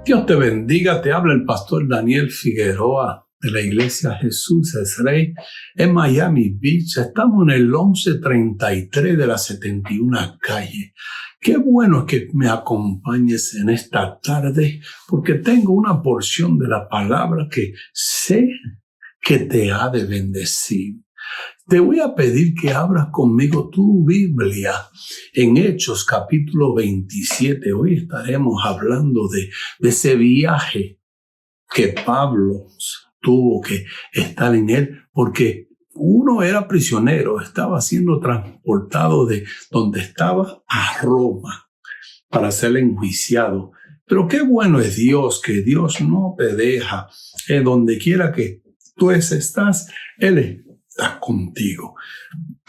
Dios te bendiga, te habla el pastor Daniel Figueroa de la Iglesia Jesús es Rey en Miami Beach. Estamos en el 1133 de la 71 calle. Qué bueno que me acompañes en esta tarde porque tengo una porción de la palabra que sé que te ha de bendecir. Te voy a pedir que abras conmigo tu Biblia en Hechos capítulo 27. Hoy estaremos hablando de ese viaje que Pablo tuvo que estar en él, porque uno era prisionero, estaba siendo transportado de donde estaba a Roma para ser enjuiciado. Pero qué bueno es Dios, que Dios no te deja. Donde quiera que tú estás, Él está contigo.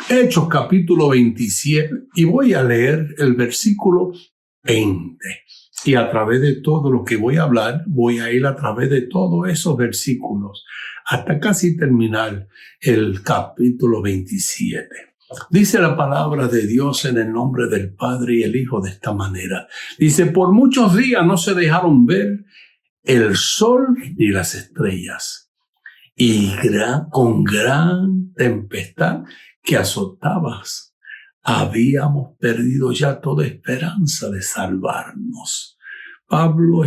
Hechos capítulo 27, y voy a leer el versículo 20. Y a través de todo lo que voy a hablar, voy a ir a través de todos esos versículos hasta casi terminar el capítulo 27. Dice la palabra de Dios en el nombre del Padre y el Hijo de esta manera. Dice, por muchos días no se dejaron ver el sol ni las estrellas. Y con gran tempestad que azotabas, habíamos perdido ya toda esperanza de salvarnos. Pablo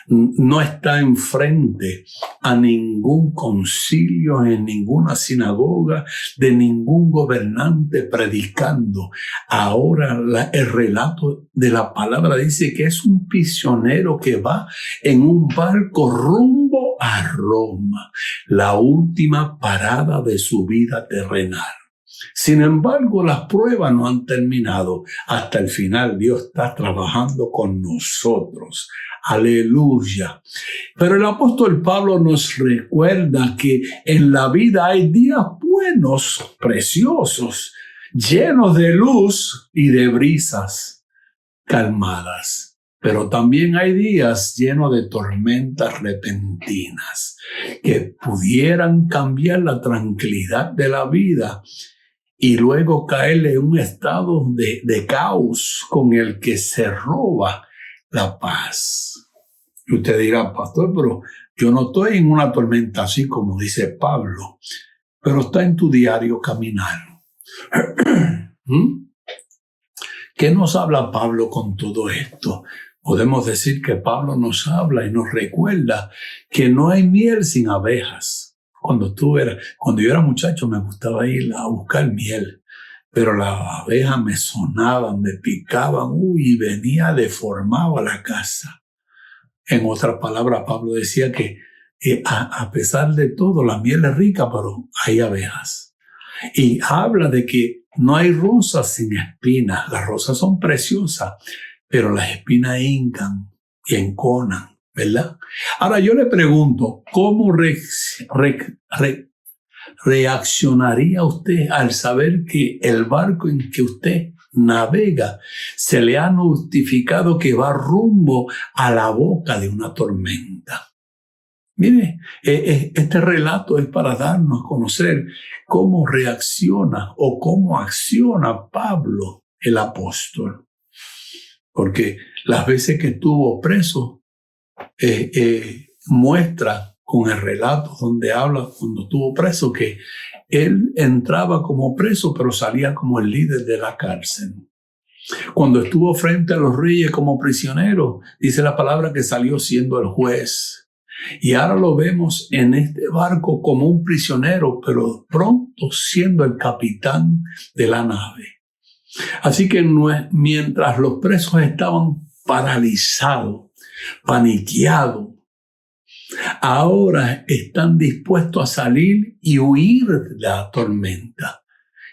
no está enfrente a ningún concilio, en ninguna sinagoga, de ningún gobernante predicando. Ahora el relato de la palabra dice que es un prisionero que va en un barco rumbo a Roma, la última parada de su vida terrenal. Sin embargo, las pruebas no han terminado. Hasta el final Dios está trabajando con nosotros. Aleluya. Pero el apóstol Pablo nos recuerda que en la vida hay días buenos, preciosos, llenos de luz y de brisas calmadas. Pero también hay días llenos de tormentas repentinas que pudieran cambiar la tranquilidad de la vida y luego caerle en un estado de caos con el que se roba la paz. Y usted dirá, pastor, pero yo no estoy en una tormenta así como dice Pablo, pero está en tu diario caminar. ¿Qué nos habla Pablo con todo esto? Podemos decir que Pablo nos habla y nos recuerda que no hay miel sin abejas. Cuando yo era muchacho me gustaba ir a buscar miel, pero las abejas me sonaban, me picaban, y venía deformado a la casa. En otras palabras, Pablo decía que a pesar de todo, la miel es rica, pero hay abejas. Y habla de que no hay rosas sin espinas. Las rosas son preciosas, pero las espinas hincan y enconan, ¿verdad? Ahora yo le pregunto, ¿cómo reaccionaría usted al saber que el barco en que usted navega se le ha notificado que va rumbo a la boca de una tormenta? Mire, este relato es para darnos a conocer cómo reacciona o cómo acciona Pablo, el apóstol. Porque las veces que estuvo preso, muestra con el relato donde habla cuando estuvo preso que él entraba como preso, pero salía como el líder de la cárcel. Cuando estuvo frente a los reyes como prisionero, dice la palabra que salió siendo el juez. Y ahora lo vemos en este barco como un prisionero, pero pronto siendo el capitán de la nave. Así que mientras los presos estaban paralizados, paniqueados, ahora están dispuestos a salir y huir de la tormenta.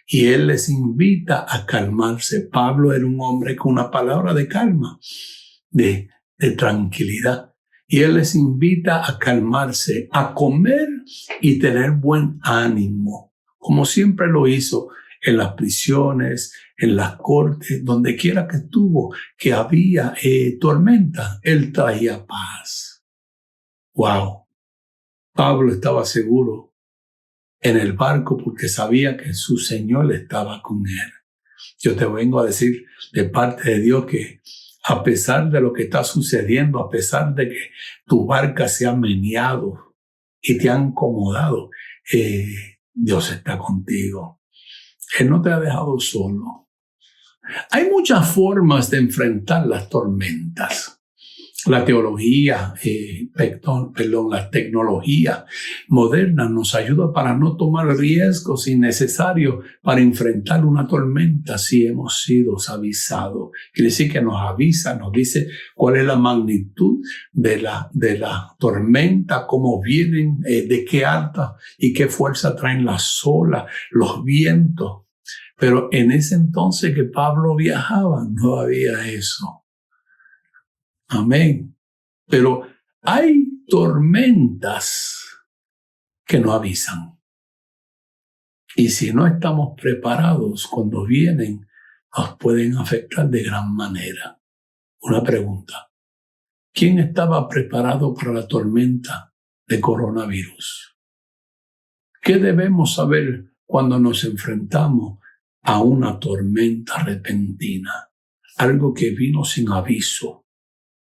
Y él les invita a calmarse. Pablo era un hombre con una palabra de calma, de tranquilidad. Y él les invita a calmarse, a comer y tener buen ánimo, como siempre lo hizo en las prisiones, en las cortes, donde quiera que estuvo, que había tormenta, él traía paz. ¡Wow! Pablo estaba seguro en el barco porque sabía que su Señor estaba con él. Yo te vengo a decir de parte de Dios que a pesar de lo que está sucediendo, a pesar de que tu barca se ha meneado y te ha incomodado, Dios está contigo. Él no te ha dejado solo. Hay muchas formas de enfrentar las tormentas. La teología, la tecnología moderna nos ayuda para no tomar riesgos innecesarios para enfrentar una tormenta si hemos sido avisados. Quiere decir que nos avisa, nos dice cuál es la magnitud de la tormenta, cómo vienen, de qué alta y qué fuerza traen las olas, los vientos. Pero en ese entonces que Pablo viajaba, no había eso. Amén. Pero hay tormentas que no avisan. Y si no estamos preparados cuando vienen, nos pueden afectar de gran manera. Una pregunta. ¿Quién estaba preparado para la tormenta de coronavirus? ¿Qué debemos saber cuando nos enfrentamos a una tormenta repentina? Algo que vino sin aviso.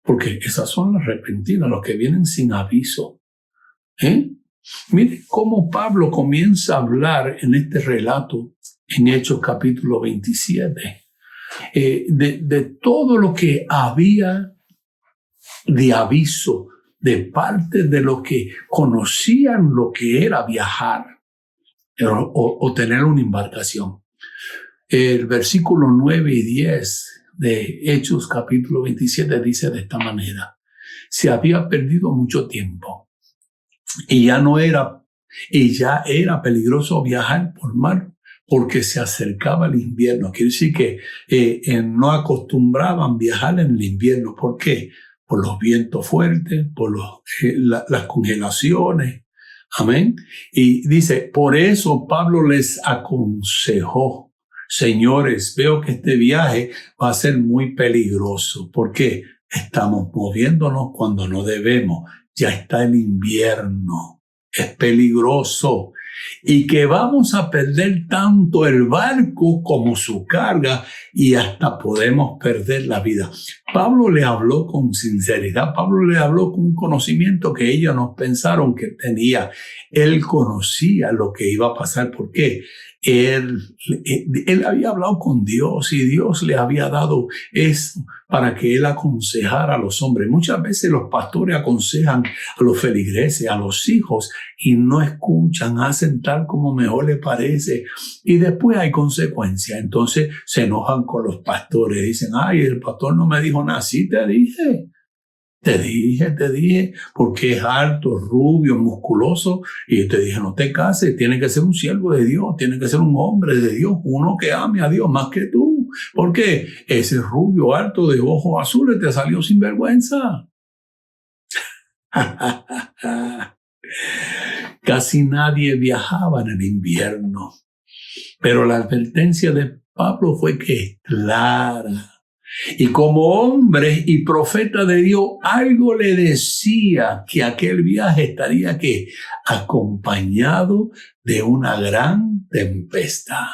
Porque esas son las repentinas, los que vienen sin aviso. Mire cómo Pablo comienza a hablar en este relato, en Hechos capítulo 27, de todo lo que había de aviso de parte de los que conocían lo que era viajar o tener una embarcación. El versículo 9 y 10 de Hechos capítulo 27 dice de esta manera: se había perdido mucho tiempo y ya era peligroso viajar por mar porque se acercaba el invierno. Quiere decir que no acostumbraban viajar en el invierno. ¿Por qué? Por los vientos fuertes, por las congelaciones. Amén. Y dice, por eso Pablo les aconsejó: señores, veo que este viaje va a ser muy peligroso. ¿Por qué? Estamos moviéndonos cuando no debemos. Ya está el invierno. Es peligroso. Y que vamos a perder tanto el barco como su carga y hasta podemos perder la vida. Pablo le habló con sinceridad. Pablo le habló con un conocimiento que ellos no pensaron que tenía. Él conocía lo que iba a pasar. ¿Por qué? Él había hablado con Dios y Dios le había dado eso para que él aconsejara a los hombres. Muchas veces los pastores aconsejan a los feligreses, a los hijos, y no escuchan, hacen tal como mejor les parece. Y después hay consecuencias. Entonces se enojan con los pastores. Dicen, ay, el pastor no me dijo nada. Sí, te dije. Te dije, porque es alto, rubio, musculoso, y te dije, no te cases, tiene que ser un siervo de Dios, tiene que ser un hombre de Dios, uno que ame a Dios más que tú. ¿Por qué? Ese rubio alto de ojos azules te salió sin vergüenza. Casi nadie viajaba en el invierno, pero la advertencia de Pablo fue que es clara. Y como hombre y profeta de Dios, algo le decía que aquel viaje estaría acompañado de una gran tempestad.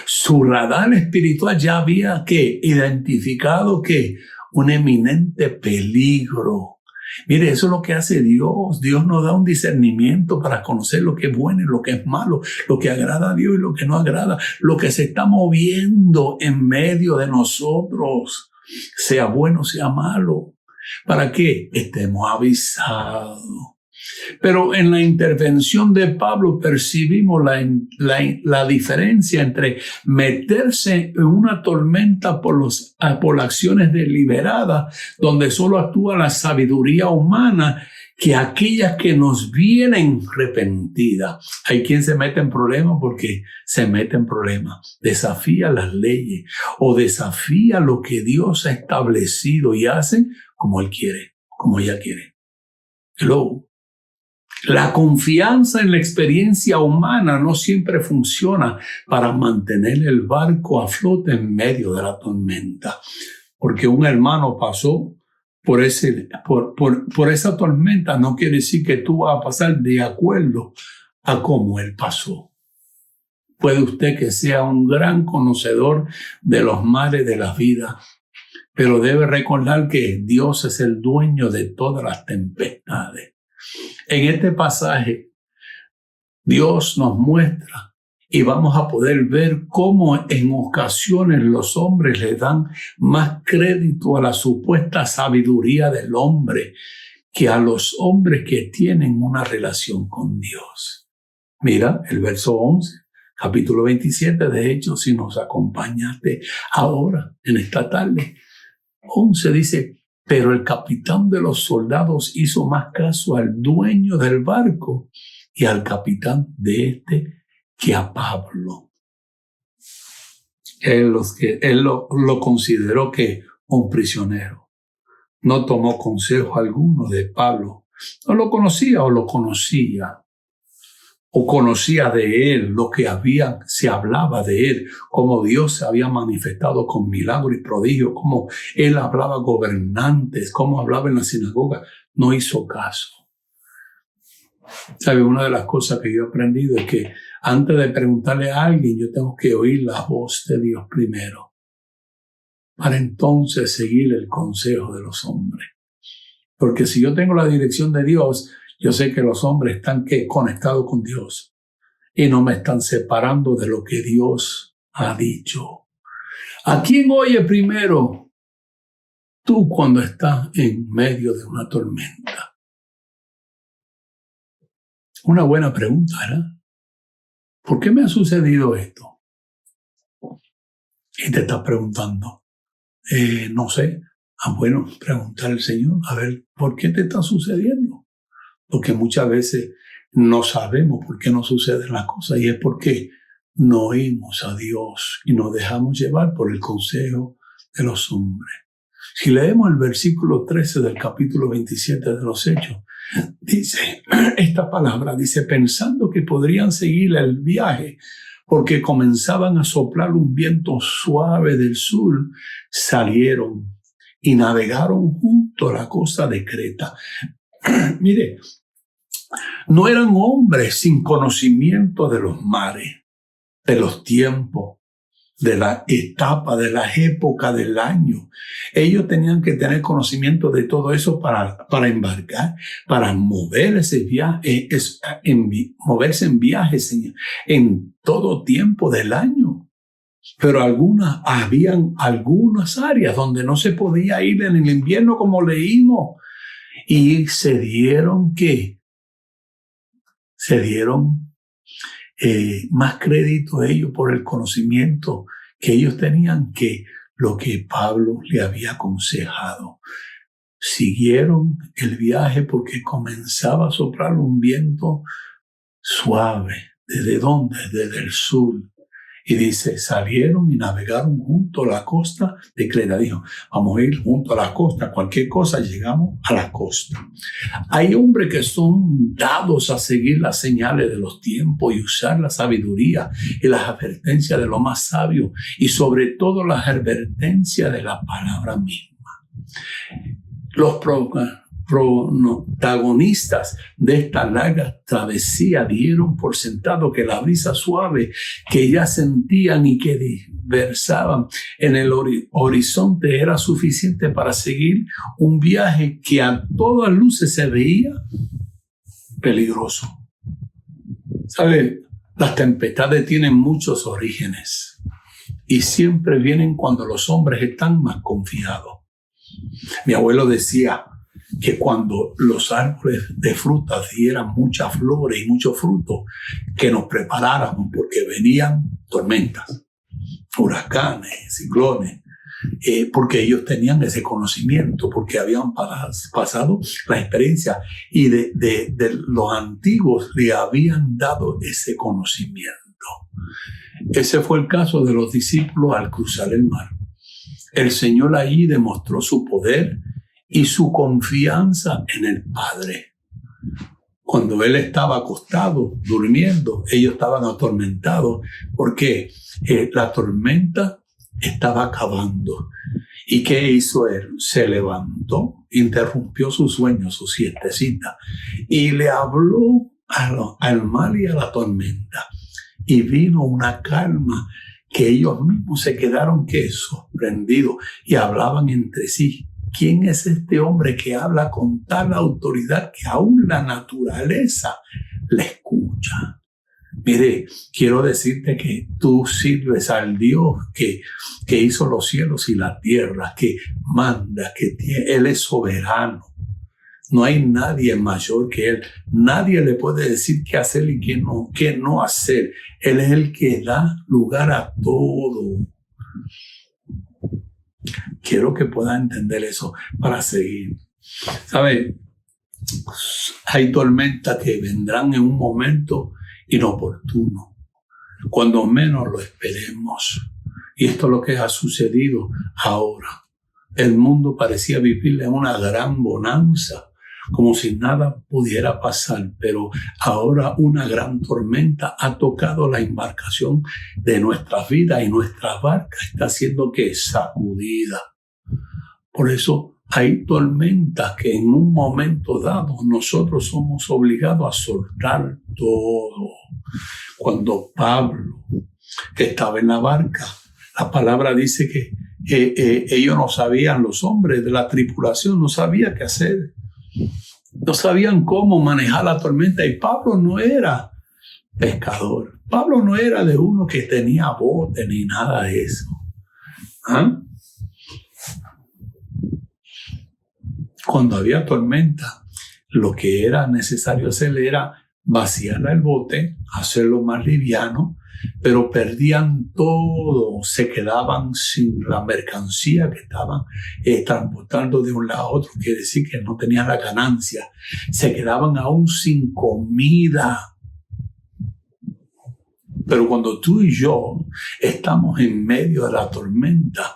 Su radar espiritual ya había identificado un eminente peligro. Mire, eso es lo que hace Dios. Dios nos da un discernimiento para conocer lo que es bueno y lo que es malo, lo que agrada a Dios y lo que no agrada, lo que se está moviendo en medio de nosotros, sea bueno, sea malo, para que estemos avisados. Pero en la intervención de Pablo percibimos la diferencia entre meterse en una tormenta por acciones deliberadas, donde solo actúa la sabiduría humana, que aquellas que nos vienen repentidas. Hay quien se mete en problemas porque se mete en problemas, desafía las leyes o desafía lo que Dios ha establecido y hace como Él quiere, como ella quiere. Hello. La confianza en la experiencia humana no siempre funciona para mantener el barco a flote en medio de la tormenta. Porque un hermano pasó por esa tormenta no quiere decir que tú vas a pasar de acuerdo a cómo él pasó. Puede usted que sea un gran conocedor de los mares de la vida, pero debe recordar que Dios es el dueño de todas las tempestades. En este pasaje, Dios nos muestra y vamos a poder ver cómo en ocasiones los hombres le dan más crédito a la supuesta sabiduría del hombre que a los hombres que tienen una relación con Dios. Mira el verso 11, capítulo 27 de Hechos, si nos acompañaste ahora en esta tarde. 11 dice, pero el capitán de los soldados hizo más caso al dueño del barco y al capitán de este que a Pablo. Él lo consideró que un prisionero. No tomó consejo alguno de Pablo. No lo conocía o lo conocía. O conocía de él lo que se hablaba de él, cómo Dios se había manifestado con milagros y prodigios, cómo él hablaba a gobernantes, cómo hablaba en la sinagoga. No hizo caso. ¿Sabe? Una de las cosas que yo he aprendido es que antes de preguntarle a alguien, yo tengo que oír la voz de Dios primero, para entonces seguir el consejo de los hombres. Porque si yo tengo la dirección de Dios, yo sé que los hombres están conectados con Dios y no me están separando de lo que Dios ha dicho. ¿A quién oye primero? Tú cuando estás en medio de una tormenta. Una buena pregunta, ¿verdad? ¿Por qué me ha sucedido esto? Y te estás preguntando, no sé. Bueno, preguntar al Señor, a ver, ¿por qué te está sucediendo? Porque muchas veces no sabemos por qué nos suceden las cosas y es porque no oímos a Dios y nos dejamos llevar por el consejo de los hombres. Si leemos el versículo 13 del capítulo 27 de los Hechos, dice esta palabra, dice, pensando que podrían seguir el viaje porque comenzaban a soplar un viento suave del sur, salieron y navegaron junto a la costa de Creta. Mire, no eran hombres sin conocimiento de los mares, de los tiempos, de la etapa, de las épocas del año. Ellos tenían que tener conocimiento de todo eso para embarcar, para moverse en viajes en todo tiempo del año. Pero habían algunas áreas donde no se podía ir en el invierno como leímos. Y se dieron más crédito a ellos por el conocimiento que ellos tenían que lo que Pablo le había aconsejado. Siguieron el viaje porque comenzaba a soplar un viento suave. ¿Desde dónde? Desde el sur. Y dice, salieron y navegaron junto a la costa de Creta. Dijo, vamos a ir junto a la costa. Cualquier cosa, llegamos a la costa. Hay hombres que son dados a seguir las señales de los tiempos y usar la sabiduría y las advertencias de lo más sabio y sobre todo las advertencias de la palabra misma. Los protagonistas de esta larga travesía dieron por sentado que la brisa suave que ya sentían y que diversaban en el horizonte era suficiente para seguir un viaje que a todas luces se veía peligroso. ¿Sabe? Las tempestades tienen muchos orígenes y siempre vienen cuando los hombres están más confiados. Mi abuelo decía que cuando los árboles de frutas dieran muchas flores y mucho fruto, que nos preparáramos porque venían tormentas, huracanes, ciclones, porque ellos tenían ese conocimiento, porque habían pasado la experiencia y de los antiguos le habían dado ese conocimiento. Ese fue el caso de los discípulos al cruzar el mar. El Señor allí demostró su poder y su confianza en el Padre. Cuando Él estaba acostado, durmiendo, ellos estaban atormentados porque la tormenta estaba acabando. ¿Y qué hizo Él? Se levantó, interrumpió su sueño, su siestecita, y le habló al mar y a la tormenta. Y vino una calma que ellos mismos se quedaron sorprendidos y hablaban entre sí. ¿Quién es este hombre que habla con tal autoridad que aún la naturaleza le escucha? Mire, quiero decirte que tú sirves al Dios que hizo los cielos y la tierra, que manda, Él es soberano. No hay nadie mayor que Él. Nadie le puede decir qué hacer y qué no hacer. Él es el que da lugar a todo. Quiero que puedan entender eso para seguir. ¿Sabe? Hay tormentas que vendrán en un momento inoportuno, cuando menos lo esperemos. Y esto es lo que ha sucedido ahora. El mundo parecía vivir en una gran bonanza, como si nada pudiera pasar, pero ahora una gran tormenta ha tocado la embarcación de nuestras vidas y nuestra barca está siendo sacudida. Por eso hay tormentas que en un momento dado nosotros somos obligados a soltar todo. Cuando Pablo, que estaba en la barca, la palabra dice que ellos no sabían, los hombres de la tripulación no sabían qué hacer. No sabían cómo manejar la tormenta y Pablo no era pescador. Pablo no era de uno que tenía bote ni nada de eso. Cuando había tormenta, lo que era necesario hacer era vaciar el bote, hacerlo más liviano, pero perdían todo, se quedaban sin la mercancía que estaban transportando de un lado a otro, quiere decir que no tenían la ganancia, se quedaban aún sin comida. Pero cuando tú y yo estamos en medio de la tormenta,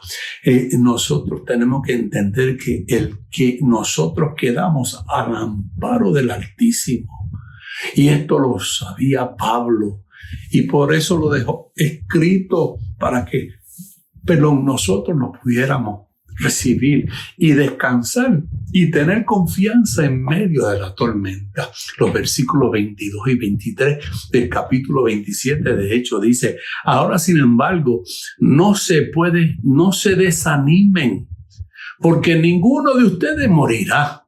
nosotros tenemos que entender que nosotros quedamos al amparo del Altísimo. Y esto lo sabía Pablo. Y por eso lo dejó escrito para que nosotros lo pudiéramos recibir y descansar y tener confianza en medio de la tormenta. Los versículos 22 y 23 del capítulo 27 de Hechos dice: ahora sin embargo no se desanimen, porque ninguno de ustedes morirá.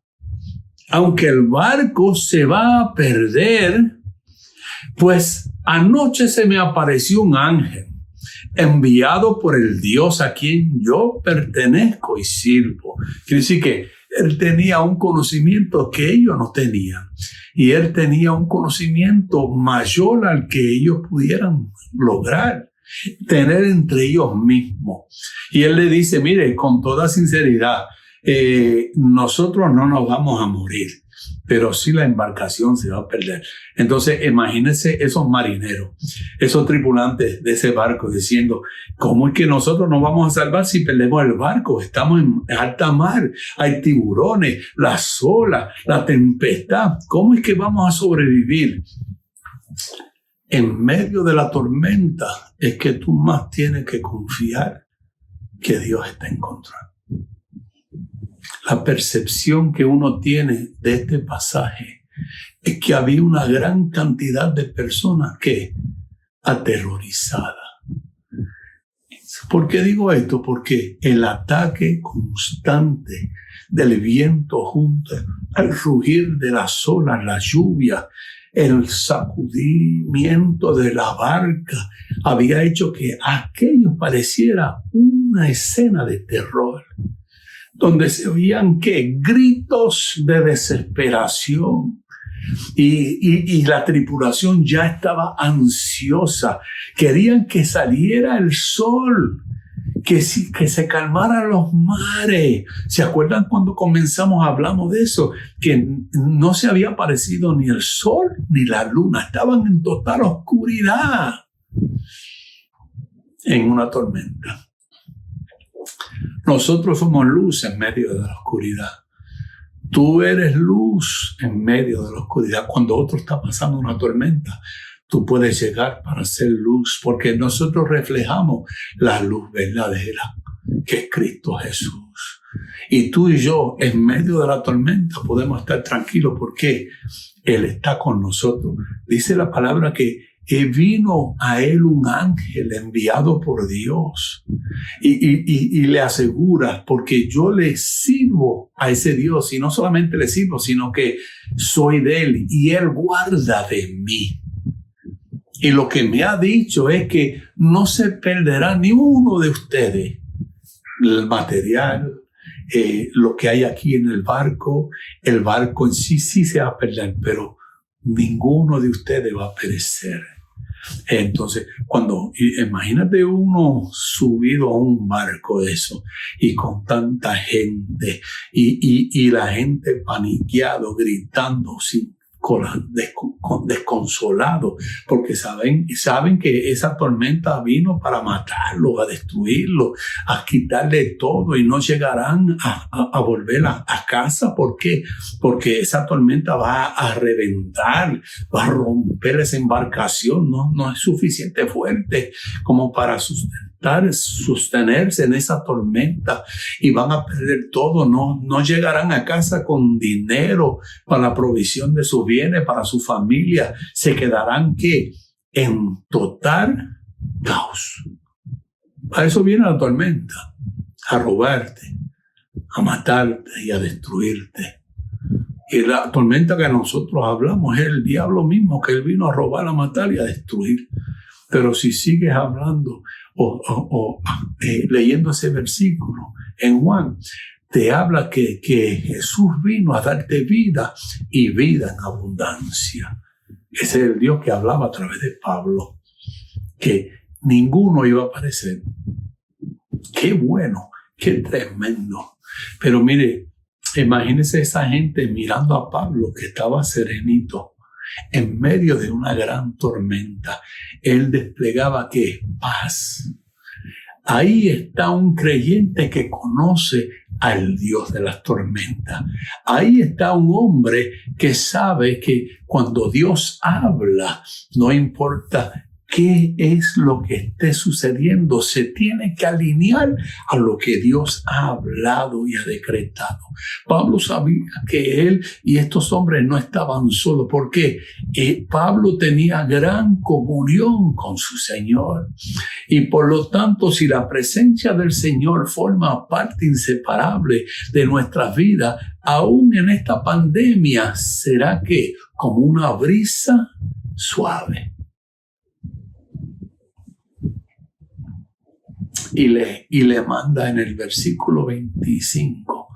Aunque el barco se va a perder, pues anoche se me apareció un ángel enviado por el Dios a quien yo pertenezco y sirvo. Quiere decir que él tenía un conocimiento que ellos no tenían. Y él tenía un conocimiento mayor al que ellos pudieran lograr tener entre ellos mismos. Y él le dice: mire, con toda sinceridad, nosotros no nos vamos a morir, pero sí la embarcación se va a perder. Entonces, imagínense esos marineros, esos tripulantes de ese barco diciendo: ¿cómo es que nosotros nos vamos a salvar si perdemos el barco? Estamos en alta mar, hay tiburones, las olas, la tempestad. ¿Cómo es que vamos a sobrevivir? En medio de la tormenta es que tú más tienes que confiar que Dios está en control. La percepción que uno tiene de este pasaje es que había una gran cantidad de personas aterrorizadas. ¿Por qué digo esto? Porque el ataque constante del viento junto al rugir de las olas, la lluvia, el sacudimiento de la barca había hecho que aquello pareciera una escena de terror, donde se oían gritos de desesperación. Y la tripulación ya estaba ansiosa. Querían que saliera el sol, que se calmaran los mares. ¿Se acuerdan cuando hablamos de eso? Que no se había aparecido ni el sol ni la luna. Estaban en total oscuridad en una tormenta. Nosotros somos luz en medio de la oscuridad. Tú eres luz en medio de la oscuridad. Cuando otro está pasando una tormenta, tú puedes llegar para ser luz, porque nosotros reflejamos la luz verdadera, que es Cristo Jesús. Y tú y yo, en medio de la tormenta, podemos estar tranquilos porque Él está con nosotros. Dice la palabra que vino a él un ángel enviado por Dios y le asegura, porque yo le sirvo a ese Dios, y no solamente le sirvo, sino que soy de él y él guarda de mí. Y lo que me ha dicho es que no se perderá ni uno de ustedes. El material, lo que hay aquí en el barco en sí se va a perder, pero ninguno de ustedes va a perecer. Entonces, imagínate uno subido a un barco de eso y con tanta gente y la gente paniqueado, gritando, desconsolado, porque saben que esa tormenta vino para matarlo, a destruirlo, a quitarle todo, y no llegarán a volver a casa. ¿Por qué? Porque esa tormenta va a reventar, va a romper esa embarcación. No es suficiente fuerte como para sostenerse en esa tormenta, y van a perder todo. No llegarán a casa con dinero para la provisión de sus bienes, para su familia. Se quedarán en total caos. Para eso viene la tormenta, a robarte, a matarte y a destruirte. Y la tormenta que nosotros hablamos es el diablo mismo, que él vino a robar, a matar y a destruir. Pero si sigues hablando leyendo ese versículo en Juan, te habla que Jesús vino a darte vida, y vida en abundancia. Ese es el Dios que hablaba a través de Pablo, que ninguno iba a aparecer. Qué bueno, qué tremendo. Pero mire, imagínese esa gente mirando a Pablo, que estaba serenito en medio de una gran tormenta. Él desplegaba paz. Ahí está un creyente que conoce al Dios de las tormentas. Ahí está un hombre que sabe que cuando Dios habla, no importa qué es lo que esté sucediendo, se tiene que alinear a lo que Dios ha hablado y ha decretado. Pablo sabía que él y estos hombres no estaban solos, porque Pablo tenía gran comunión con su Señor. Y por lo tanto, si la presencia del Señor forma parte inseparable de nuestras vidas, aún en esta pandemia, será que como una brisa suave. Y le manda en el versículo 25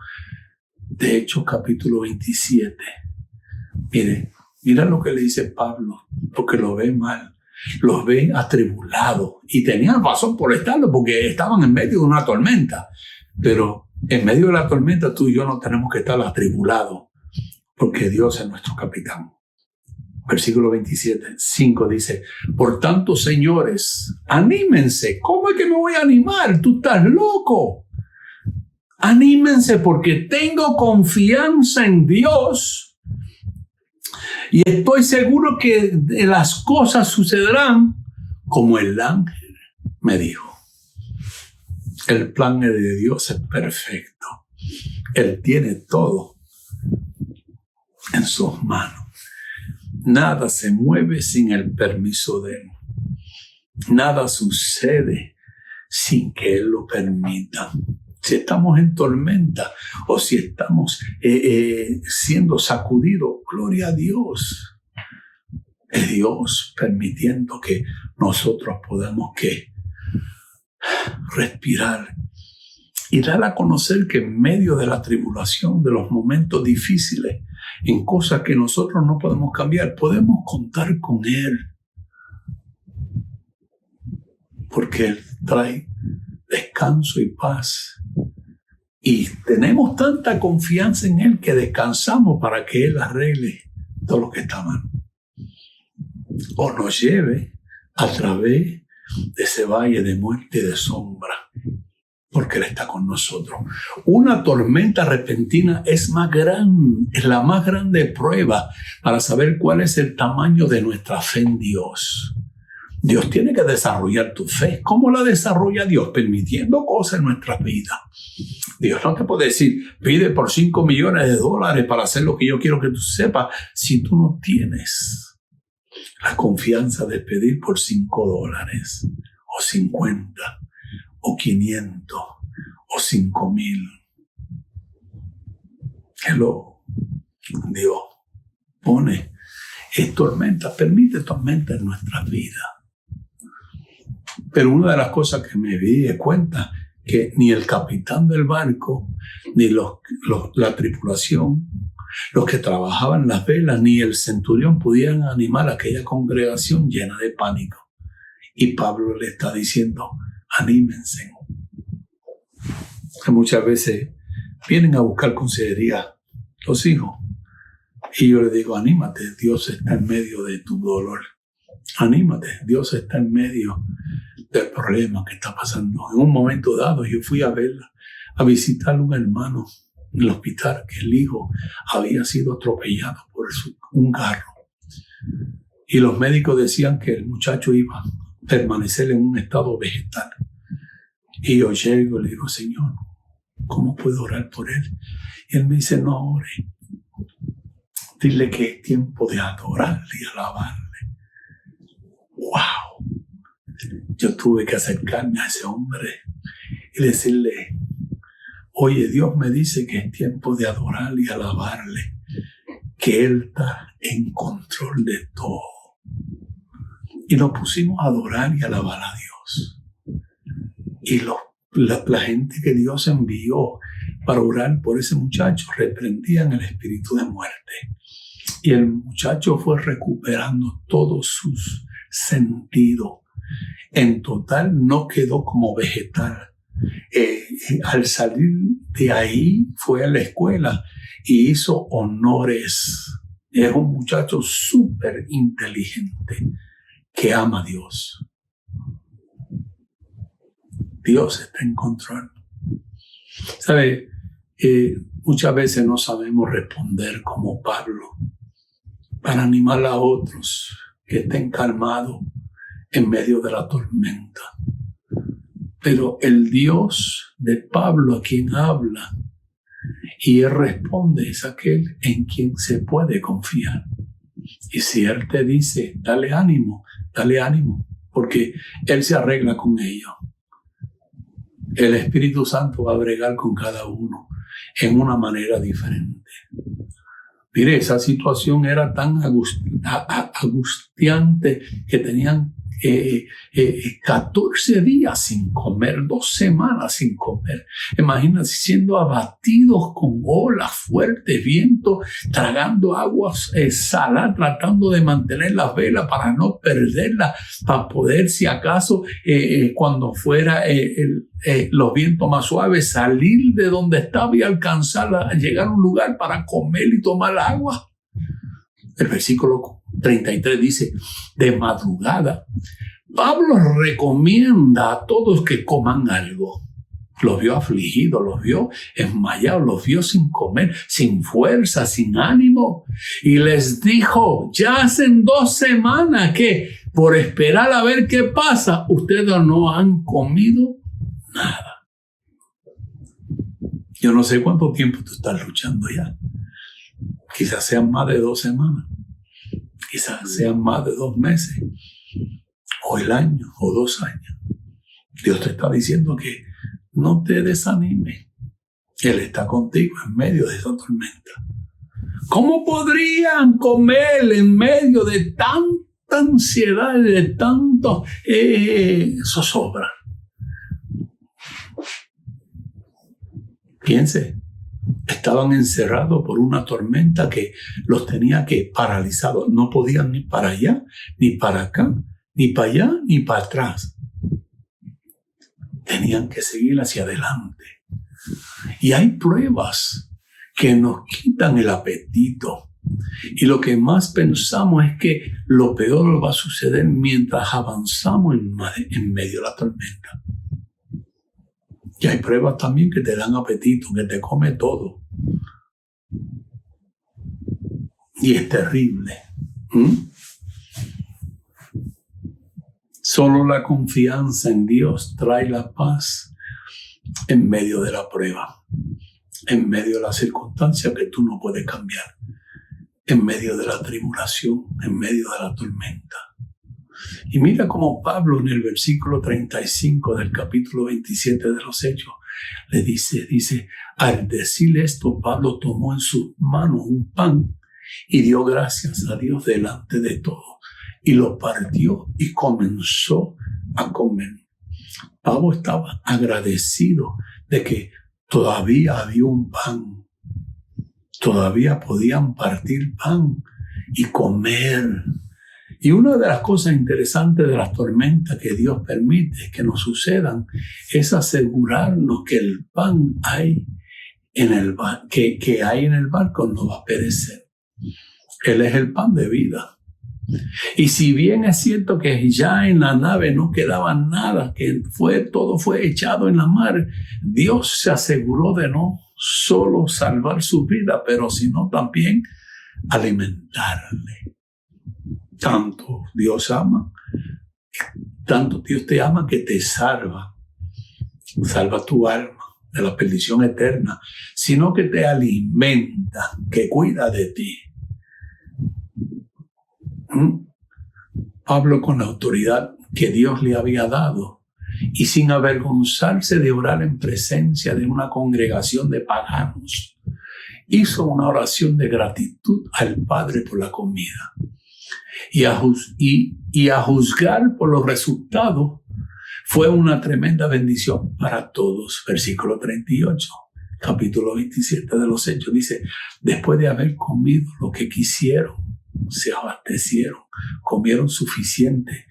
de Hechos capítulo 27. Mira lo que le dice Pablo, porque lo ve mal, los ve atribulados, y tenían razón por estarlo, porque estaban en medio de una tormenta. Pero en medio de la tormenta tú y yo no tenemos que estar atribulados, porque Dios es nuestro capitán. Versículo 27, 5 dice: por tanto, señores, anímense. ¿Cómo es que me voy a animar? Tú estás loco. Anímense, porque tengo confianza en Dios y estoy seguro que las cosas sucederán como el ángel me dijo. El plan de Dios es perfecto. Él tiene todo en sus manos. Nada se mueve sin el permiso de él. Nada sucede sin que él lo permita. Si estamos en tormenta o si estamos siendo sacudidos, gloria a Dios. Es Dios permitiendo que nosotros podamos respirar y dar a conocer que en medio de la tribulación, de los momentos difíciles, en cosas que nosotros no podemos cambiar, podemos contar con Él. Porque Él trae descanso y paz. Y tenemos tanta confianza en Él que descansamos para que Él arregle todo lo que está mal. O nos lleve a través de ese valle de muerte y de sombra, porque Él está con nosotros. Una tormenta repentina es la más grande prueba para saber cuál es el tamaño de nuestra fe en Dios. Dios tiene que desarrollar tu fe. ¿Cómo la desarrolla Dios? Permitiendo cosas en nuestras vidas. Dios no te puede decir, pide por $5 millones para hacer lo que yo quiero que tú sepas, si tú no tienes. La confianza de pedir por $5 o 50 o 500 o 5,000. Dios pone tormentas, permite tormentas en nuestras vidas. Pero una de las cosas que me di cuenta que ni el capitán del barco, ni la tripulación, los que trabajaban las velas, ni el centurión pudieran animar a aquella congregación llena de pánico. Y Pablo le está diciendo, anímense. Que muchas veces vienen a buscar consejería los hijos. Y yo le digo, anímate, Dios está en medio de tu dolor. Anímate, Dios está en medio del problema que está pasando. En un momento dado yo fui a verla, a visitar a un hermano en el hospital, que el hijo había sido atropellado por un carro. Y los médicos decían que el muchacho iba a permanecer en un estado vegetal. Y yo llego y le digo, Señor, ¿cómo puedo orar por él? Y él me dice, no ore. Dile que es tiempo de adorarle y alabarle. ¡Wow! Yo tuve que acercarme a ese hombre y decirle, oye, Dios me dice que es tiempo de adorarle y alabarle, que Él está en control de todo. Y nos pusimos a adorar y alabar a Dios. Y la gente que Dios envió para orar por ese muchacho reprendían el espíritu de muerte. Y el muchacho fue recuperando todos sus sentidos. En total no quedó como vegetal. Al salir de ahí fue a la escuela y hizo honores. Es un muchacho súper inteligente que ama a Dios. Dios está en control. ¿Sabe? Muchas veces no sabemos responder como Pablo para animar a otros que estén calmados en medio de la tormenta. Pero el Dios de Pablo, a quien habla y él responde, es aquel en quien se puede confiar. Y si él te dice, dale ánimo, porque él se arregla con ellos. El Espíritu Santo va a bregar con cada uno en una manera diferente. Mire, esa situación era tan angustiante que tenían 14 días sin comer, 2 semanas sin comer. Imagínense siendo abatidos con olas fuertes, viento, tragando aguas saladas, tratando de mantener las velas para no perderlas, para poder, si acaso, cuando fuera los vientos más suaves, salir de donde estaba y alcanzar llegar a un lugar para comer y tomar agua. El versículo 33 dice, de madrugada, Pablo recomienda a todos que coman algo. Los vio afligidos, los vio desmayados, los vio sin comer, sin fuerza, sin ánimo. Y les dijo, ya hacen 2 semanas que por esperar a ver qué pasa, ustedes no han comido nada. Yo no sé cuánto tiempo tú estás luchando ya. Quizás sean más de 2 semanas. Quizás sean más de 2 meses. O el año, o 2 años. Dios te está diciendo que no te desanimes. Él está contigo en medio de esa tormenta. ¿Cómo podrían comer en medio de tanta ansiedad y de tanto zozobra? Piense, estaban encerrados por una tormenta que los tenía paralizados. No podían ni para allá, ni para acá, ni para allá, ni para atrás. Tenían que seguir hacia adelante. Y hay pruebas que nos quitan el apetito. Y lo que más pensamos es que lo peor va a suceder mientras avanzamos en medio de la tormenta. Y hay pruebas también que te dan apetito, que te come todo. Y es terrible. Solo la confianza en Dios trae la paz en medio de la prueba, en medio de la circunstancia que tú no puedes cambiar. en medio de la tribulación, en medio de la tormenta. Y mira cómo Pablo en el versículo 35 del capítulo 27 de los Hechos le dice, al decir esto, Pablo tomó en sus manos un pan y dio gracias a Dios delante de todos y lo partió y comenzó a comer. Pablo estaba agradecido de que todavía había un pan, todavía podían partir pan y comer. Y una de las cosas interesantes de las tormentas que Dios permite que nos sucedan es asegurarnos que el pan que hay en el barco no va a perecer. Él es el pan de vida. Y si bien es cierto que ya en la nave no quedaba nada, que todo fue echado en la mar, Dios se aseguró de no solo salvar su vida, pero sino también alimentarle. Tanto Dios te ama que te salva tu alma de la perdición eterna, sino que te alimenta, que cuida de ti. Pablo, con la autoridad que Dios le había dado y sin avergonzarse de orar en presencia de una congregación de paganos, hizo una oración de gratitud al Padre por la comida. Y a juzgar por los resultados, fue una tremenda bendición para todos. Versículo 38, capítulo 27 de los Hechos, dice, después de haber comido lo que quisieron, se abastecieron, comieron suficiente,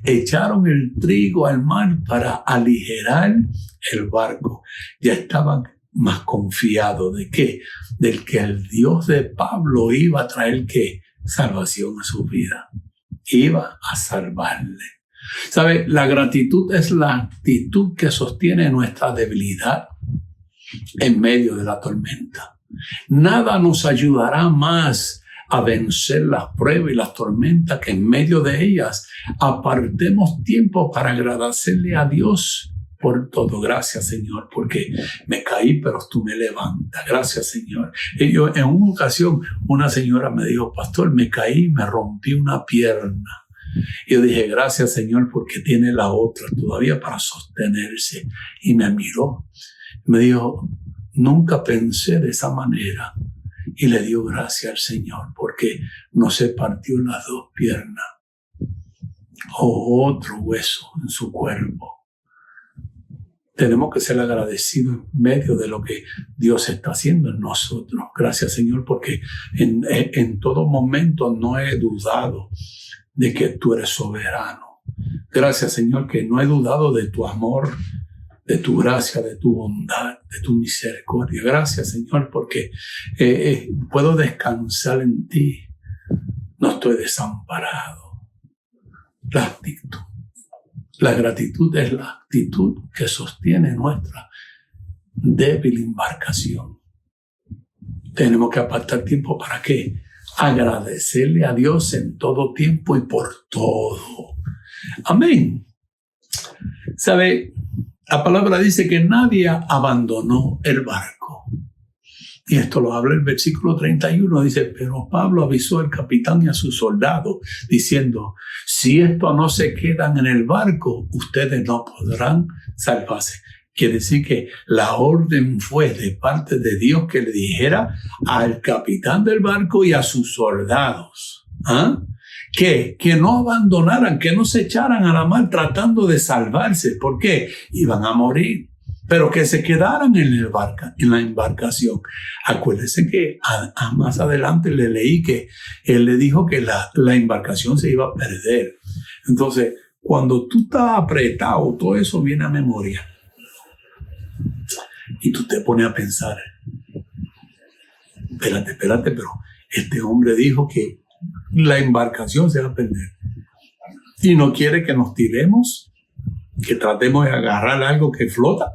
echaron el trigo al mar para aligerar el barco. Ya estaban más confiados de qué, del que el Dios de Pablo iba a traer qué, salvación a su vida, iba a salvarle. ¿Sabe? La gratitud es la actitud que sostiene nuestra debilidad en medio de la tormenta. Nada nos ayudará más a vencer las pruebas y las tormentas que en medio de ellas apartemos tiempo para agradecerle a Dios por todo. Gracias, Señor, porque me caí, pero tú me levantas. Gracias, Señor. Y yo, en una ocasión, una señora me dijo, pastor, me caí, me rompí una pierna. Y yo dije, gracias, Señor, porque tiene la otra todavía para sostenerse. Y me miró. Me dijo, nunca pensé de esa manera. Y le dio gracias al Señor porque no se partió las dos piernas o otro hueso en su cuerpo. Tenemos que ser agradecidos en medio de lo que Dios está haciendo en nosotros. Gracias, Señor, porque en todo momento no he dudado de que tú eres soberano. Gracias, Señor, que no he dudado de tu amor, de tu gracia, de tu bondad, de tu misericordia. Gracias, Señor, porque puedo descansar en ti. No estoy desamparado. La gratitud es la actitud que sostiene nuestra débil embarcación. Tenemos que apartar tiempo para ¿qué? Agradecerle a Dios en todo tiempo y por todo. Amén. ¿Sabe? La palabra dice que nadie abandonó el barco. Y esto lo habla el versículo 31. Dice, pero Pablo avisó al capitán y a sus soldados diciendo, si estos no se quedan en el barco, ustedes no podrán salvarse. Quiere decir que la orden fue de parte de Dios que le dijera al capitán del barco y a sus soldados, que no abandonaran, que no se echaran a la mar tratando de salvarse. ¿Por qué? Iban a morir. Pero que se quedaran en la embarcación. Acuérdense que más adelante le leí que él le dijo que la embarcación se iba a perder. Entonces, cuando tú estás apretado, todo eso viene a memoria. Y tú te pones a pensar, espérate, pero este hombre dijo que la embarcación se va a perder. Y no quiere que nos tiremos, que tratemos de agarrar algo que flota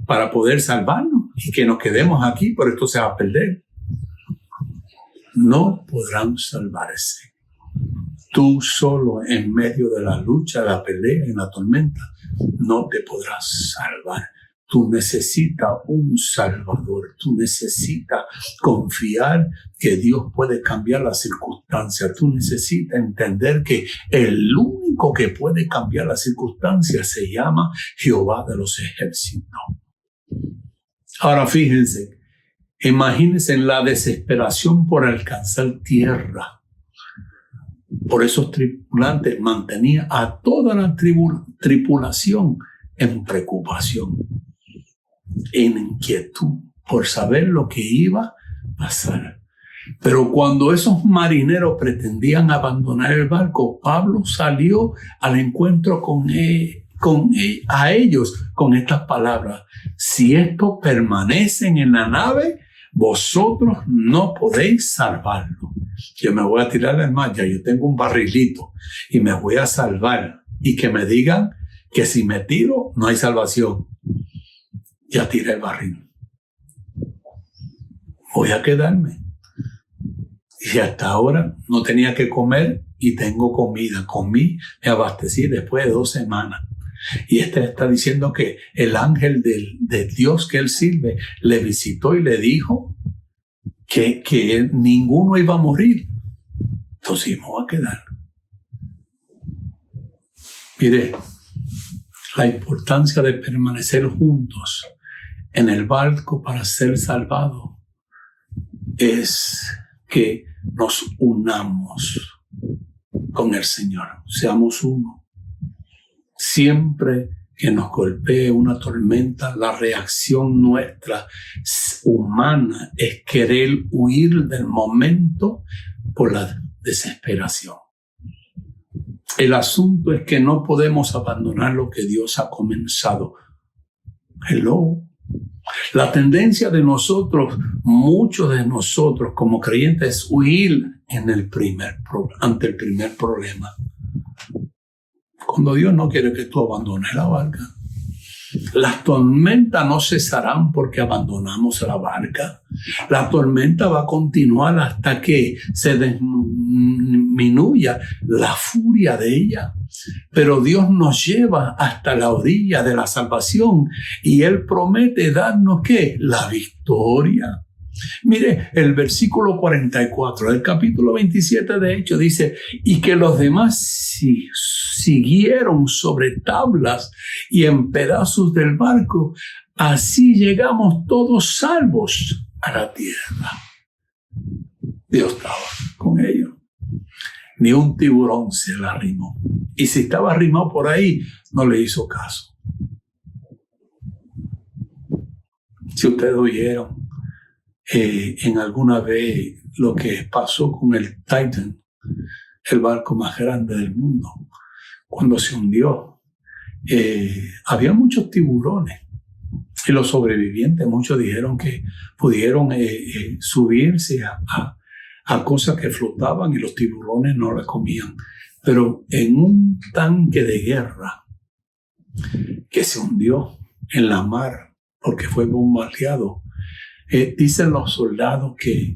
para poder salvarnos y que nos quedemos aquí, pero esto se va a perder. No podrán salvarse. Tú solo en medio de la lucha, la pelea, en la tormenta, no te podrás salvar. Tú necesitas un Salvador. Tú necesitas confiar que Dios puede cambiar las circunstancias. Tú necesitas entender que el único que puede cambiar las circunstancias se llama Jehová de los ejércitos. Ahora fíjense, imagínense en la desesperación por alcanzar tierra. Por esos tripulantes mantenía a toda la tripulación en preocupación, en inquietud, por saber lo que iba a pasar. Pero cuando esos marineros pretendían abandonar el barco, Pablo salió al encuentro a ellos con estas palabras: si estos permanecen en la nave, vosotros no podéis salvarlo. Yo me voy a tirar al mar, ya yo tengo un barrilito y me voy a salvar. Y que me digan que si me tiro no hay salvación. Ya tiré el barril. Voy a quedarme. Y hasta ahora no tenía que comer y tengo comida. Comí, me abastecí después de 2 semanas. Y está diciendo que el ángel de Dios que él sirve le visitó y le dijo que ninguno iba a morir. Entonces me voy a quedar. Mire, la importancia de permanecer juntos en el barco para ser salvados es que nos unamos con el Señor, seamos uno. Siempre que nos golpee una tormenta, la reacción nuestra humana es querer huir del momento por la desesperación. El asunto es que no podemos abandonar lo que Dios ha comenzado. Hello. La tendencia de nosotros, muchos de nosotros como creyentes, es huir ante el primer problema. Cuando Dios no quiere que tú abandones la barca. Las tormentas no cesarán porque abandonamos la barca. La tormenta va a continuar hasta que se disminuya la furia de ella. Pero Dios nos lleva hasta la orilla de la salvación y Él promete darnos ¿qué? La victoria. Mire, el versículo 44 del capítulo 27 de Hechos dice: y que los demás siguieron sobre tablas y en pedazos del barco, así llegamos todos salvos a la tierra. Dios estaba con ellos. Ni un tiburón se le arrimó. Y si estaba arrimado por ahí, no le hizo caso. Si ustedes oyeron en alguna vez lo que pasó con el Titan, el barco más grande del mundo, cuando se hundió, había muchos tiburones y los sobrevivientes, muchos dijeron que pudieron subirse a cosas que flotaban y los tiburones no las comían. Pero en un tanque de guerra que se hundió en la mar porque fue bombardeado, dicen los soldados que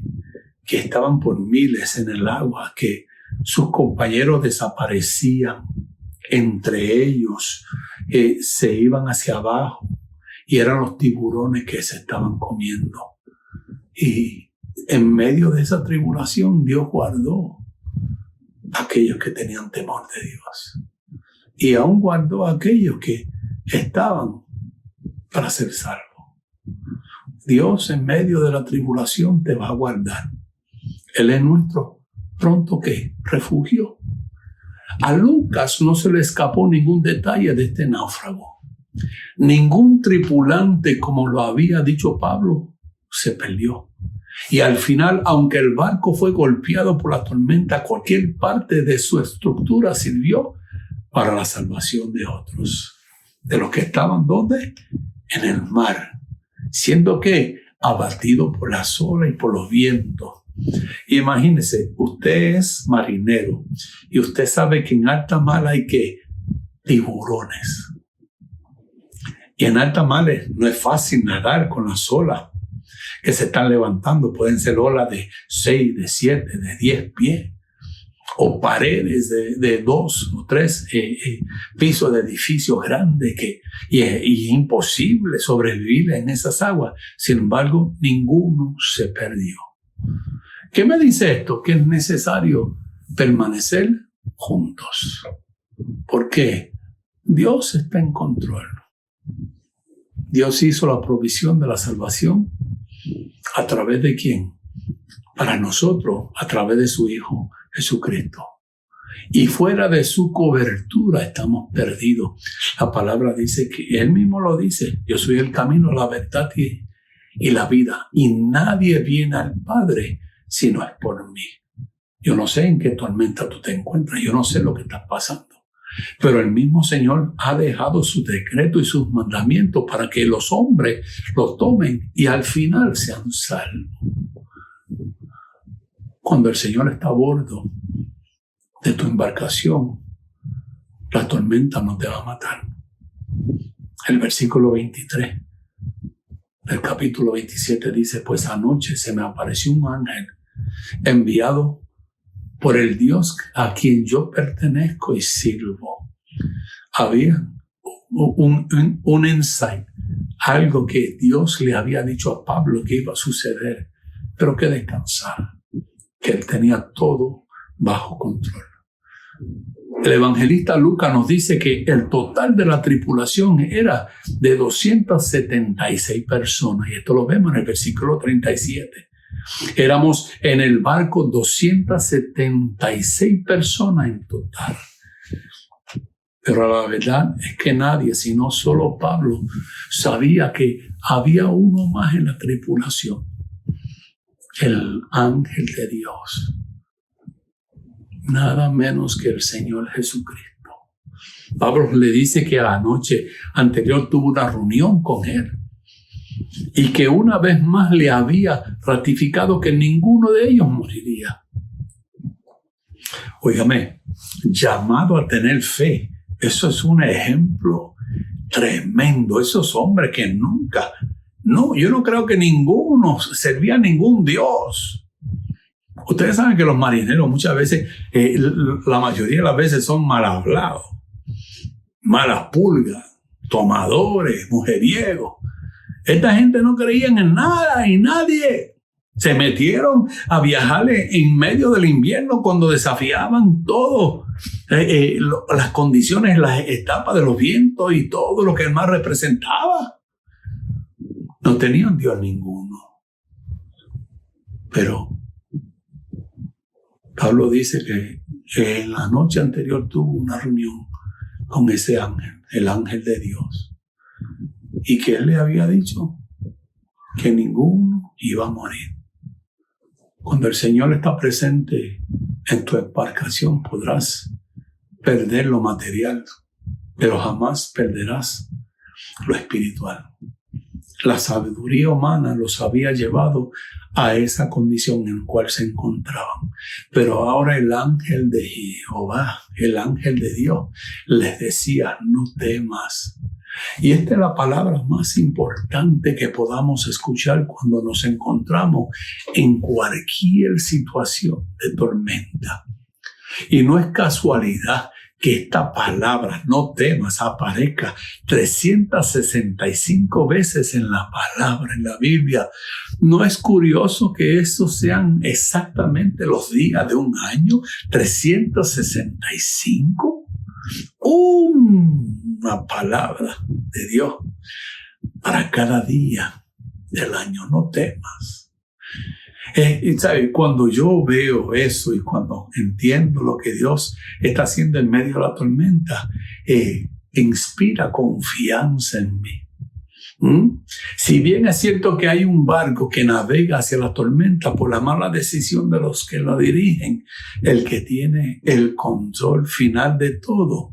estaban por miles en el agua, que sus compañeros desaparecían, entre ellos se iban hacia abajo y eran los tiburones que se estaban comiendo. Y en medio de esa tribulación Dios guardó a aquellos que tenían temor de Dios y aún guardó a aquellos que estaban para ser salvos. Dios en medio de la tribulación te va a guardar. Él es nuestro pronto ¿qué? Refugio. A Lucas no se le escapó ningún detalle de este náufrago. Ningún tripulante, como lo había dicho Pablo, se perdió. Y al final, aunque el barco fue golpeado por la tormenta, cualquier parte de su estructura sirvió para la salvación de otros. De los que estaban, ¿dónde? En el mar. Siendo que abatido por las olas y por los vientos. Imagínese, usted es marinero y usted sabe que en alta mar hay que tiburones. Y en alta mar no es fácil nadar con las olas que se están levantando. Pueden ser olas de 6, de 7, de 10 pies. o paredes de 2 o 3 pisos de edificios grandes y es imposible sobrevivir en esas aguas. Sin embargo, ninguno se perdió. ¿Qué me dice esto? Que es necesario permanecer juntos. ¿Por qué? Dios está en control. Dios hizo la provisión de la salvación. ¿A través de quién? Para nosotros, a través de su Hijo Jesucristo. Y fuera de su cobertura estamos perdidos. La palabra dice que Él mismo lo dice. Yo soy el camino, la verdad y la vida. Y nadie viene al Padre si no es por mí. Yo no sé en qué tormenta tú te encuentras. Yo no sé lo que estás pasando. Pero el mismo Señor ha dejado su decreto y sus mandamientos para que los hombres los tomen y al final sean salvos. Cuando el Señor está a bordo de tu embarcación, la tormenta no te va a matar. El versículo 23 del capítulo 27 dice: pues anoche se me apareció un ángel enviado por el Dios a quien yo pertenezco y sirvo. Había un insight, algo que Dios le había dicho a Pablo que iba a suceder, pero que descansara, que él tenía todo bajo control. El evangelista Lucas nos dice que el total de la tripulación era de 276 personas, y esto lo vemos en el versículo 37. Éramos en el barco 276 personas en total. Pero la verdad es que nadie, sino solo Pablo, sabía que había uno más en la tripulación. El ángel de Dios. Nada menos que el Señor Jesucristo. Pablo le dice que la noche anterior tuvo una reunión con él. Y que una vez más le había ratificado que ninguno de ellos moriría. Óigame, llamado a tener fe. Eso es un ejemplo tremendo. Esos hombres que nunca, yo no creo que ninguno servía a ningún Dios. Ustedes saben que los marineros muchas veces, la mayoría de las veces son mal hablados, malas pulgas, tomadores, mujeriegos. Esta gente no creía en nada y nadie. Se metieron a viajar en medio del invierno cuando desafiaban todo. Las condiciones, las etapas de los vientos y todo lo que el mar representaba. No tenían Dios ninguno. Pero Pablo dice que en la noche anterior tuvo una reunión con ese ángel, el ángel de Dios. Y que él le había dicho que ninguno iba a morir. Cuando el Señor está presente en tu embarcación, podrás perder lo material, pero jamás perderás lo espiritual. La sabiduría humana los había llevado a esa condición en la cual se encontraban. Pero ahora el ángel de Jehová, el ángel de Dios, les decía: no temas. Y esta es la palabra más importante que podamos escuchar cuando nos encontramos en cualquier situación de tormenta. Y no es casualidad que esta palabra, no temas, aparezca 365 veces en la palabra, en la Biblia. ¿No es curioso que esos sean exactamente los días de un año? 365. Una palabra de Dios para cada día del año. No temas. ¿Sabe? Cuando yo veo eso y cuando entiendo lo que Dios está haciendo en medio de la tormenta, inspira confianza en mí. Si bien es cierto que hay un barco que navega hacia la tormenta por la mala decisión de los que lo dirigen, el que tiene el control final de todo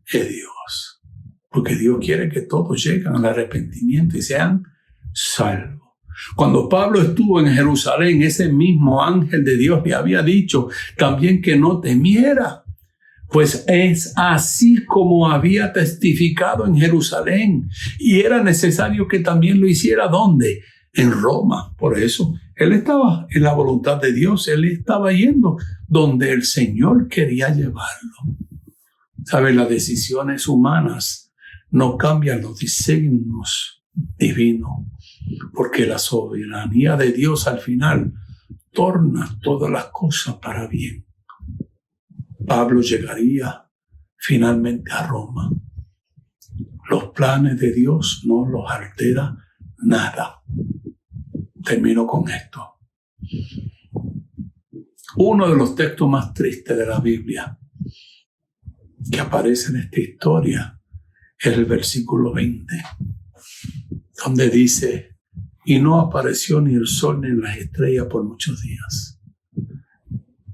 es Dios. Porque Dios quiere que todos lleguen al arrepentimiento y sean salvos. Cuando Pablo estuvo en Jerusalén, ese mismo ángel de Dios le había dicho también que no temiera. Pues es así como había testificado en Jerusalén. Y era necesario que también lo hiciera, ¿dónde? En Roma. Por eso Él estaba en la voluntad de Dios. Él estaba yendo donde el Señor quería llevarlo. ¿Sabe? Las decisiones humanas no cambian los designios divinos, porque la soberanía de Dios al final torna todas las cosas para bien. Pablo llegaría finalmente a Roma. Los planes de Dios no los altera nada. Termino con esto. Uno de los textos más tristes de la Biblia que aparece en esta historia es el versículo 20, donde dice: y no apareció ni el sol ni las estrellas por muchos días.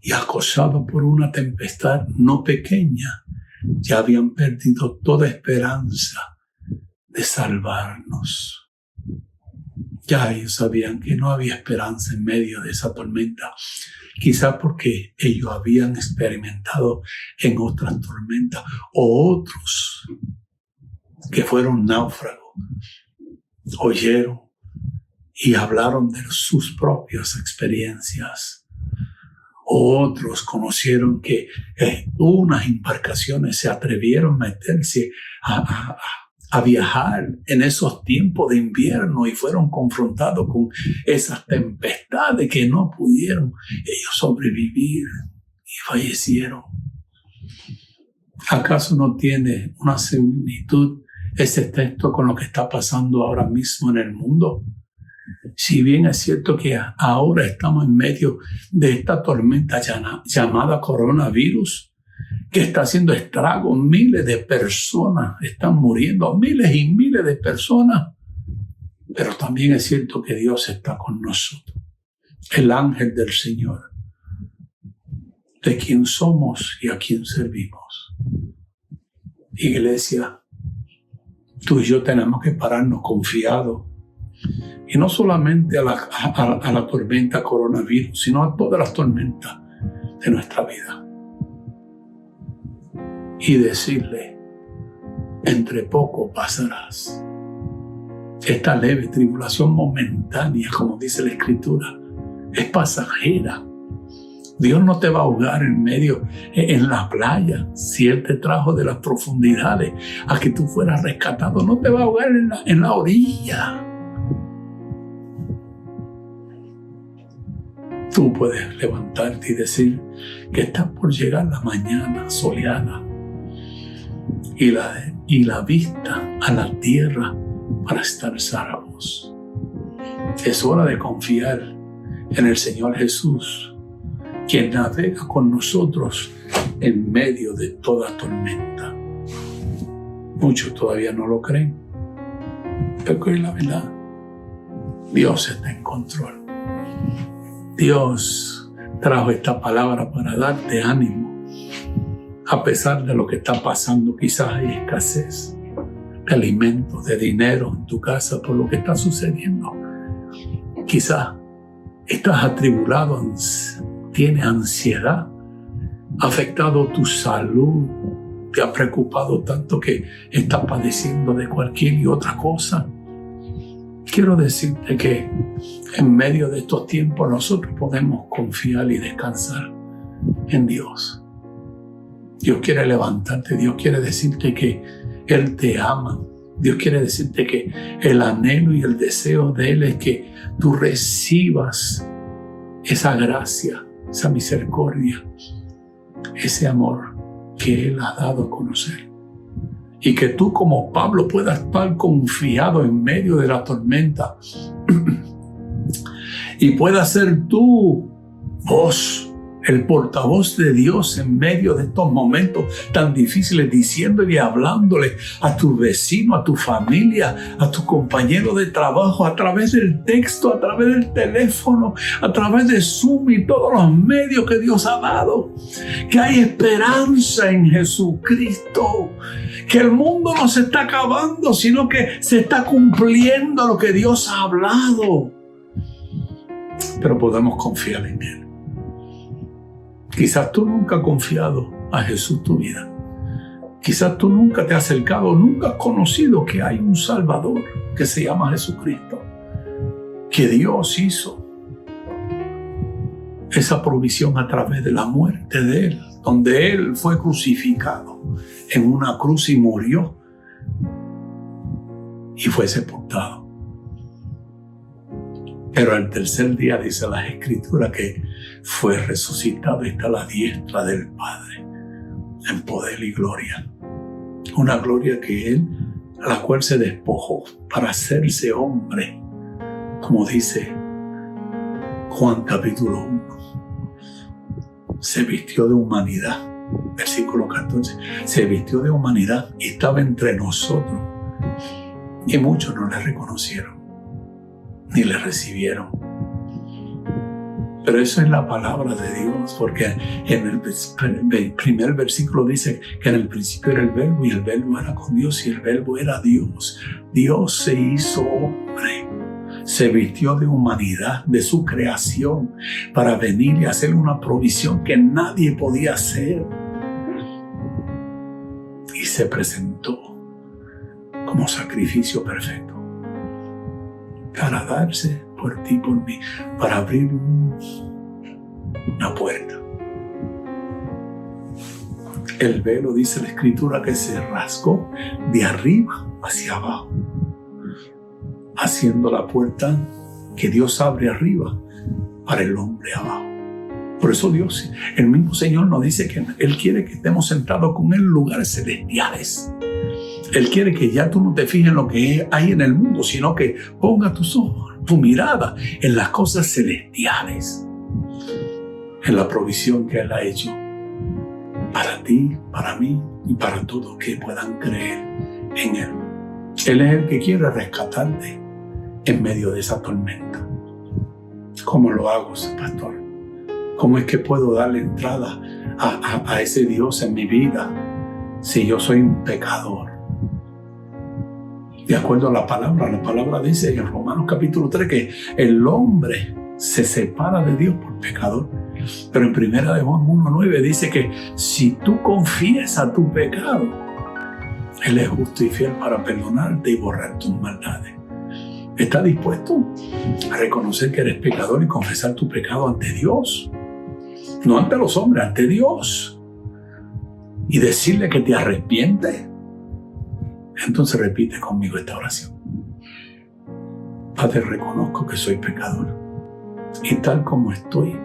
Y acosado por una tempestad no pequeña, ya habían perdido toda esperanza de salvarnos. Ya ellos sabían que no había esperanza en medio de esa tormenta. Quizás porque ellos habían experimentado en otras tormentas, o otros que fueron náufragos oyeron y hablaron de sus propias experiencias. Otros conocieron que unas embarcaciones se atrevieron a meterse a viajar en esos tiempos de invierno y fueron confrontados con esas tempestades que no pudieron ellos sobrevivir y fallecieron. ¿Acaso no tiene una similitud ese texto con lo que está pasando ahora mismo en el mundo? Si bien es cierto que ahora estamos en medio de esta tormenta llamada coronavirus, que está haciendo estragos, miles de personas están muriendo, miles y miles de personas, pero también es cierto que Dios está con nosotros, el ángel del Señor, de quien somos y a quien servimos. Iglesia, tú y yo tenemos que pararnos confiados, y no solamente a la tormenta coronavirus, sino a todas las tormentas de nuestra vida. Y decirle: entre poco pasarás. Esta leve tribulación momentánea, como dice la Escritura, es pasajera. Dios no te va a ahogar en la playa. Si Él te trajo de las profundidades a que tú fueras rescatado, no te va a ahogar en la orilla. Tú puedes levantarte y decir que está por llegar la mañana soleada y la vista a la tierra para estar salvos. Es hora de confiar en el Señor Jesús, quien navega con nosotros en medio de toda tormenta. Muchos todavía no lo creen, pero es la verdad. Dios está en control. Dios trajo esta palabra para darte ánimo. A pesar de lo que está pasando, quizás hay escasez de alimentos, de dinero en tu casa por lo que está sucediendo. Quizás estás atribulado, tienes ansiedad, ha afectado tu salud, te ha preocupado tanto que estás padeciendo de cualquier y otra cosa. Quiero decirte que en medio de estos tiempos nosotros podemos confiar y descansar en Dios. Dios quiere levantarte, Dios quiere decirte que Él te ama. Dios quiere decirte que el anhelo y el deseo de Él es que tú recibas esa gracia, esa misericordia, ese amor que Él ha dado a conocer. Y que tú, como Pablo, puedas estar confiado en medio de la tormenta y puedas ser tú voz, el portavoz de Dios en medio de estos momentos tan difíciles, diciéndole y hablándole a tu vecino, a tu familia, a tu compañero de trabajo, a través del texto, a través del teléfono, a través de Zoom y todos los medios que Dios ha dado. Que hay esperanza en Jesucristo, que el mundo no se está acabando, sino que se está cumpliendo lo que Dios ha hablado. Pero podemos confiar en Él. Quizás tú nunca has confiado a Jesús tu vida. Quizás tú nunca te has acercado, nunca has conocido que hay un Salvador que se llama Jesucristo, que Dios hizo esa provisión a través de la muerte de Él, donde Él fue crucificado en una cruz y murió y fue sepultado. Pero al tercer día dice las Escrituras que fue resucitado y está a la diestra del Padre en poder y gloria. Una gloria que Él, a la cual se despojó para hacerse hombre, como dice Juan capítulo 1. Se vistió de humanidad, versículo 14. Se vistió de humanidad y estaba entre nosotros. Y muchos no le reconocieron, ni le recibieron. Pero eso es la palabra de Dios, porque en el primer versículo dice que en el principio era el Verbo, y el Verbo era con Dios, y el Verbo era Dios. Dios se hizo hombre, se vistió de humanidad, de su creación, para venir y hacer una provisión que nadie podía hacer. Y se presentó como sacrificio perfecto para darse por ti y por mí, para abrir una puerta. El velo, dice la Escritura, que se rasgó de arriba hacia abajo, haciendo la puerta que Dios abre arriba para el hombre abajo. Por eso Dios, el mismo Señor nos dice que Él quiere que estemos sentados con Él en lugares celestiales. Él quiere que ya tú no te fijes en lo que hay en el mundo, sino que ponga tus ojos, tu mirada en las cosas celestiales, en la provisión que Él ha hecho para ti, para mí y para todos que puedan creer en Él. Él es el que quiere rescatarte en medio de esa tormenta. ¿Cómo lo hago, pastor? ¿Cómo es que puedo darle entrada a ese Dios en mi vida si yo soy un pecador? De acuerdo a la palabra dice en Romanos capítulo 3 que el hombre se separa de Dios por pecador. Pero en 1 de Juan 1:9 dice que si tú confiesas tu pecado, Él es justo y fiel para perdonarte y borrar tus maldades. ¿Estás dispuesto a reconocer que eres pecador y confesar tu pecado ante Dios? No ante los hombres, ante Dios. Y decirle que te arrepientes. Entonces repite conmigo esta oración. Padre, reconozco que soy pecador. Y tal como estoy,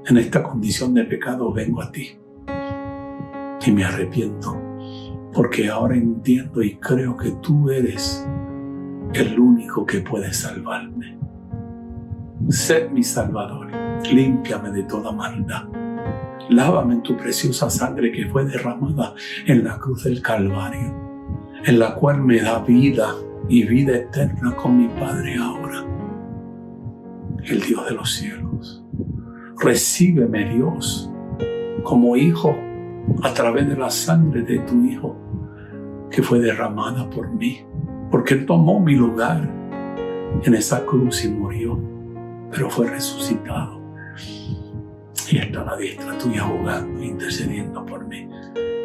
en esta condición de pecado, vengo a ti. Y me arrepiento. Porque ahora entiendo y creo que tú eres el único que puede salvarme. Sé mi Salvador. Límpiame de toda maldad. Lávame en tu preciosa sangre que fue derramada en la cruz del Calvario, en la cual me da vida y vida eterna con mi Padre ahora, el Dios de los cielos. Recíbeme, Dios, como hijo a través de la sangre de tu Hijo que fue derramada por mí, porque Él tomó mi lugar en esa cruz y murió, pero fue resucitado y está a la diestra tuya abogando e intercediendo por mí.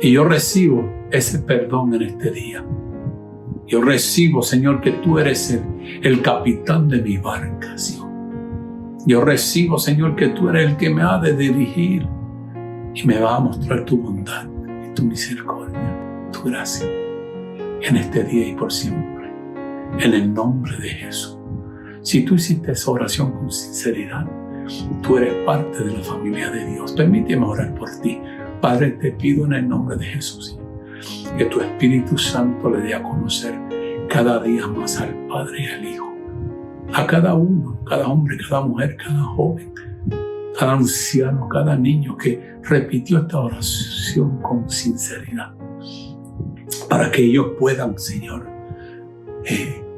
Y yo recibo ese perdón en este día. Yo recibo, Señor, que tú eres el capitán de mi embarcación. Yo recibo, Señor, que tú eres el que me ha de dirigir y me va a mostrar tu bondad y tu misericordia, tu gracia, en este día y por siempre, en el nombre de Jesús. Si tú hiciste esa oración con sinceridad, tú eres parte de la familia de Dios. Permíteme orar por ti. Padre, te pido en el nombre de Jesús que tu Espíritu Santo le dé a conocer cada día más al Padre y al Hijo, a cada uno, cada hombre, cada mujer, cada joven, cada anciano, cada niño que repitió esta oración con sinceridad, para que ellos puedan, Señor,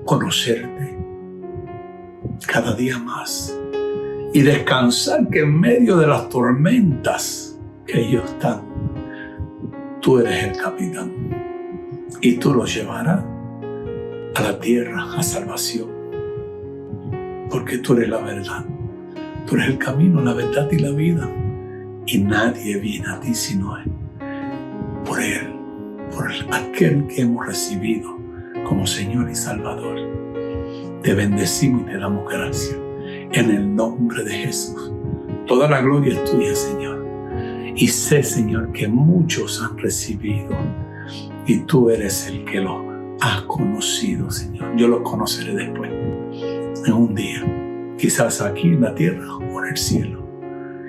conocerte cada día más y descansar que en medio de las tormentas que ellos están, tú eres el capitán y tú los llevarás a la tierra, a salvación, porque tú eres la verdad, tú eres el camino, la verdad y la vida, y nadie viene a ti sino Él, por Él, por aquel que hemos recibido como Señor y Salvador. Te bendecimos y te damos gracias en el nombre de Jesús. Toda la gloria es tuya, Señor. Y sé, Señor, que muchos han recibido y tú eres el que los has conocido, Señor. Yo los conoceré después, en un día, quizás aquí en la tierra o en el cielo.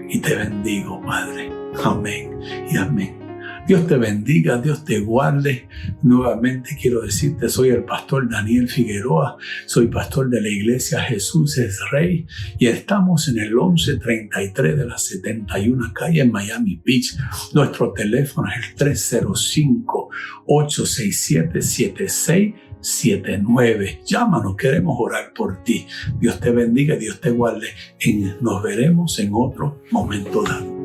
Y te bendigo, Padre. Amén y amén. Dios te bendiga, Dios te guarde. Nuevamente quiero decirte, soy el pastor Daniel Figueroa, soy pastor de la iglesia Jesús es Rey y estamos en el 1133 de la 71 calle en Miami Beach. Nuestro teléfono es el 305-867-7679. Llámanos, queremos orar por ti. Dios te bendiga, Dios te guarde. Nos veremos en otro momento dado.